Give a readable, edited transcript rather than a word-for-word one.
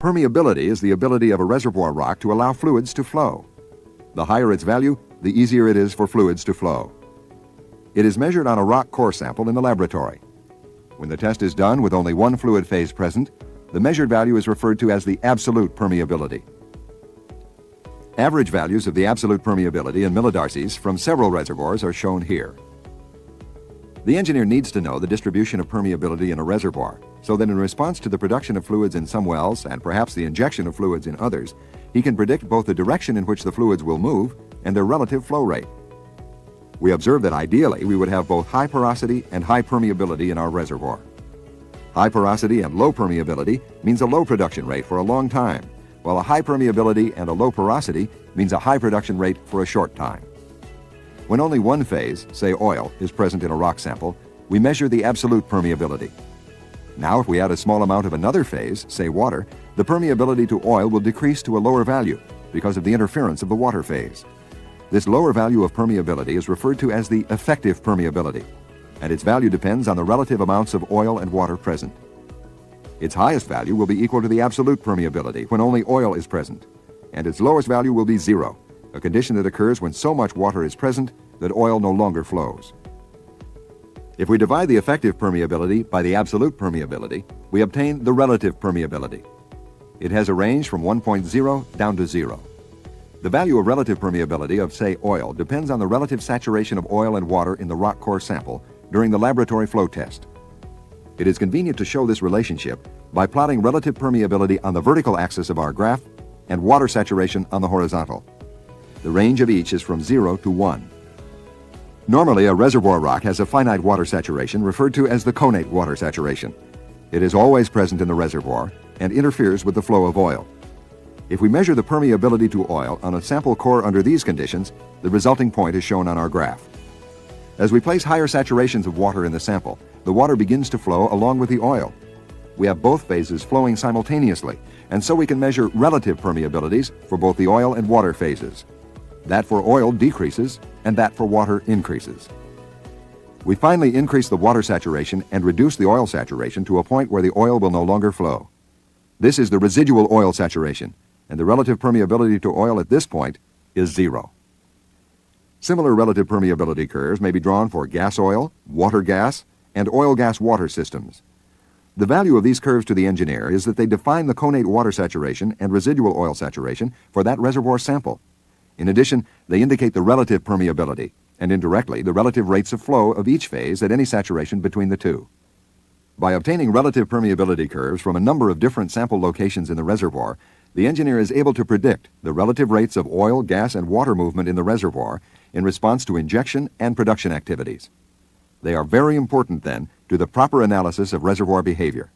Permeability is the ability of a reservoir rock to allow fluids to flow. The higher its value, the easier it is for fluids to flow. It is measured on a rock core sample in the laboratory. When the test is done with only one fluid phase present, the measured value is referred to as the absolute permeability. Average values of the absolute permeability in millidarcies from several reservoirs are shown here. The engineer needs to know the distribution of permeability in a reservoir so that in response to the production of fluids in some wells and perhaps the injection of fluids in others, he can predict both the direction in which the fluids will move and their relative flow rate. We observe that ideally we would have both high porosity and high permeability in our reservoir. High porosity and low permeability means a low production rate for a long time, while a high permeability and a low porosity means a high production rate for a short time. When only one phase, say oil, is present in a rock sample, we measure the absolute permeability. Now, if we add a small amount of another phase, say water, the permeability to oil will decrease to a lower value because of the interference of the water phase. This lower value of permeability is referred to as the effective permeability, and its value depends on the relative amounts of oil and water present. Its highest value will be equal to the absolute permeability when only oil is present, and its lowest value will be zero, a condition that occurs when so much water is present that oil no longer flows. If we divide the effective permeability by the absolute permeability, we obtain the relative permeability. It has a range from 1.0 down to 0. The value of relative permeability of, say, oil depends on the relative saturation of oil and water in the rock core sample during the laboratory flow test. It is convenient to show this relationship by plotting relative permeability on the vertical axis of our graph and water saturation on the horizontal. The range of each is from 0 to 1. Normally, a reservoir rock has a finite water saturation referred to as the connate water saturation. It is always present in the reservoir and interferes with the flow of oil. If we measure the permeability to oil on a sample core under these conditions, the resulting point is shown on our graph. As we place higher saturations of water in the sample, the water begins to flow along with the oil. We have both phases flowing simultaneously, and so we can measure relative permeabilities for both the oil and water phases. That for oil decreases, and that for water increases. We finally increase the water saturation and reduce the oil saturation to a point where the oil will no longer flow. This is the residual oil saturation, and the relative permeability to oil at this point is 0. Similar relative permeability curves may be drawn for gas oil, water gas, and oil gas water systems. The value of these curves to the engineer is that they define the connate water saturation and residual oil saturation for that reservoir sample. In addition, they indicate the relative permeability, and indirectly the relative rates of flow of each phase at any saturation between the two. By obtaining relative permeability curves from a number of different sample locations in the reservoir, the engineer is able to predict the relative rates of oil, gas, and water movement in the reservoir in response to injection and production activities. They are very important, then, to the proper analysis of reservoir behavior.